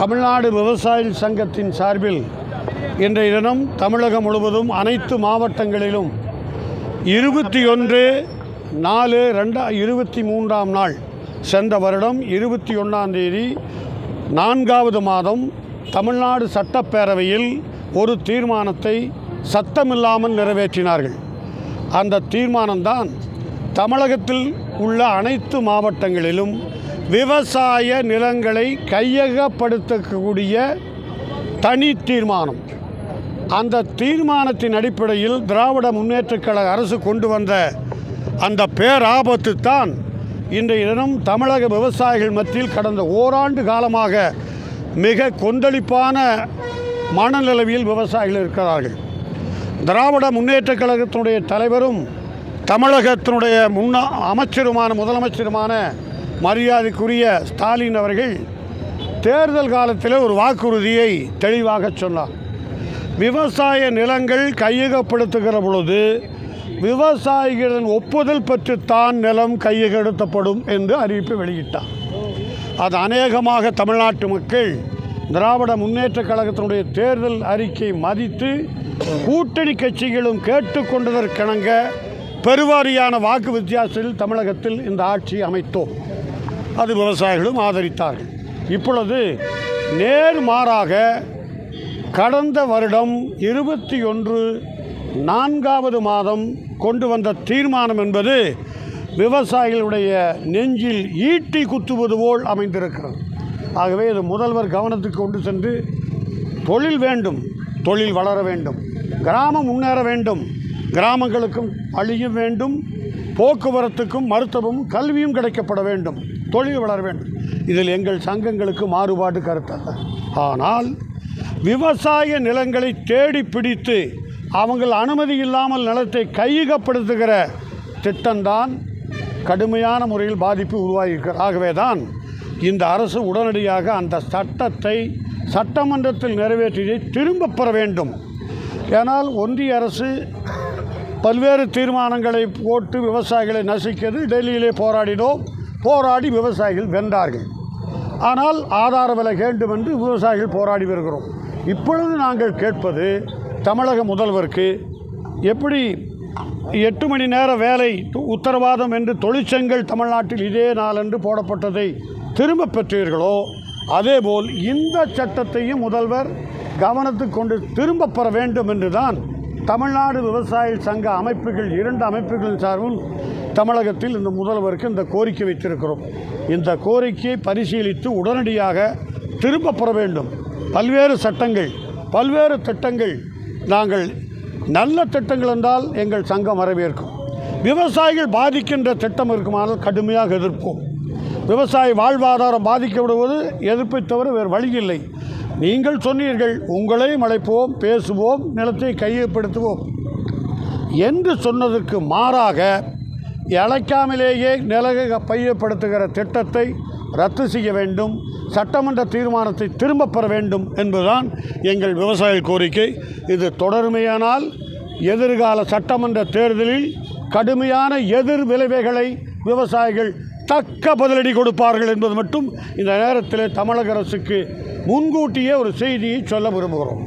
தமிழ்நாடு விவசாயிகள் சங்கத்தின் சார்பில் இன்றைய தினம் தமிழகம் முழுவதும் அனைத்து மாவட்டங்களிலும் 21/4/2023 நாள் சென்ற வருடம் 21ஆம் தேதி 4வது மாதம் தமிழ்நாடு சட்டப்பேரவையில் ஒரு தீர்மானத்தை சத்தமில்லாமல் நிறைவேற்றினார்கள். அந்த தீர்மானம்தான் தமிழகத்தில் உள்ள அனைத்து மாவட்டங்களிலும் விவசாய நிலங்களை கையகப்படுத்தக்கூடிய தனி தீர்மானம். அந்த தீர்மானத்தின் அடிப்படையில் திராவிட முன்னேற்றக் கழக அரசு கொண்டு வந்த அந்த பேராபத்து தான் இன்றைய தினம் தமிழக விவசாயிகள் மத்தியில் கடந்த ஓராண்டு காலமாக மிக கொந்தளிப்பான மனநிலவில் விவசாயிகள் இருக்கிறார்கள். திராவிட முன்னேற்றக் கழகத்தினுடைய தலைவரும் தமிழகத்தினுடைய முதலமைச்சருமான மரியாதைக்குரிய ஸ்டாலின் அவர்கள் தேர்தல் காலத்தில் ஒரு வாக்குறுதியை தெளிவாக சொன்னார். விவசாய நிலங்கள் கையகப்படுத்துகிற பொழுது விவசாயிகளின் ஒப்புதல் பெற்றுத்தான் நிலம் கையகப்படுத்தப்படும் என்று அறிவிப்பு வெளியிட்டார். அது அநேகமாக தமிழ்நாட்டு மக்கள் திராவிட முன்னேற்றக் கழகத்தினுடைய தேர்தல் அறிக்கை மதித்து கூட்டணி கட்சிகளும் கேட்டுக்கொண்டதற்கிணங்க பெருவாரியான வாக்கு வித்தியாசத்தில் தமிழகத்தில் இந்த ஆட்சி அமைத்தோம். அது விவசாயிகளும் ஆதரித்தார்கள். இப்பொழுது நேர்மாறாக கடந்த வருடம் 21/4 மாதம் கொண்டு வந்த தீர்மானம் என்பது விவசாயிகளுடைய நெஞ்சில் ஈட்டி குத்துவது போல் அமைந்திருக்கிறது. ஆகவே இது முதல்வர் கவனத்துக்கு கொண்டு சென்று தொழில் வேண்டும், தொழில் வளர வேண்டும், கிராமம் முன்னேற வேண்டும், கிராமங்களுக்கும் வழியும் வேண்டும், போக்குவரத்துக்கும் மருத்துவமும் கல்வியும் கிடைக்கப்பட வேண்டும், தொழில் வளர வேண்டும். இதில் எங்கள் சங்கங்களுக்கு மாறுபாடு கருத்தல்ல. ஆனால் விவசாய நிலங்களை தேடி பிடித்து அவங்கள் அனுமதி இல்லாமல் நிலத்தை கையகப்படுத்துகிற திட்டம்தான் கடுமையான முறையில் பாதிப்பு உருவாகியிருக்கிறது. ஆகவே தான் இந்த அரசு உடனடியாக அந்த சட்டத்தை சட்டமன்றத்தில் நிறைவேற்றியதை திரும்பப் பெற வேண்டும். ஏனால் ஒன்றிய அரசு பல்வேறு தீர்மானங்களை போட்டு விவசாயிகளை நசிக்கிறது. டெல்லியிலே போராடி விவசாயிகள் வென்றார்கள். ஆனால் ஆதார விலை வேண்டும் என்று விவசாயிகள் போராடி வருகிறோம். இப்பொழுது நாங்கள் கேட்பது தமிழக முதல்வருக்கு எப்படி 8 மணி நேர வேலை உத்தரவாதம் என்று தொழிற்சங்கங்கள் தமிழ்நாட்டில் இதே நாளன்று போடப்பட்டதை திரும்ப பெற்றீர்களோ அதேபோல் இந்த சட்டத்தையும் முதல்வர் கவனத்துக்கு கொண்டு திரும்ப பெற வேண்டும் என்றுதான் தமிழ்நாடு விவசாய சங்க அமைப்புகள் 2 அமைப்புகளின் சார்பில் தமிழகத்தில் இந்த முதல்வருக்கு இந்த கோரிக்கை வைத்திருக்கிறோம். இந்த கோரிக்கையை பரிசீலித்து உடனடியாக திரும்ப பெற வேண்டும். பல்வேறு சட்டங்கள், பல்வேறு திட்டங்கள், நாங்கள் நல்ல திட்டங்கள் என்றால் எங்கள் சங்கம் வரவேற்கும். விவசாயிகள் பாதிக்கின்ற திட்டம் இருக்குமானால் கடுமையாக எதிர்ப்போம். விவசாய வாழ்வாதாரம் பாதிக்கப்படுவது எதிர்ப்பை தவிர வேறு வழியில்லை. நீங்கள் சொன்னீர்கள், உங்களையும் அழைப்போம், பேசுவோம், நிலத்தை கையகப்படுத்துவோம் என்று சொன்னதற்கு மாறாக அழைக்காமலேயே நிலத்தை கையகப்படுத்துகிற திட்டத்தை ரத்து செய்ய வேண்டும், சட்டமன்ற தீர்மானத்தை திரும்பப் பெற வேண்டும் என்பதுதான் எங்கள் விவசாய கோரிக்கை. இது தொடருமையானால் எதிர்கால சட்டமன்ற தேர்தலில் கடுமையான எதிர் விளைவுகளை விவசாயிகள் தக்க பதிலடி கொடுப்பார்கள் என்பது மட்டும் இந்த நேரத்தில் தமிழக அரசுக்கு முன்கூட்டியே ஒரு செய்தியை சொல்ல விரும்புகிறோம்.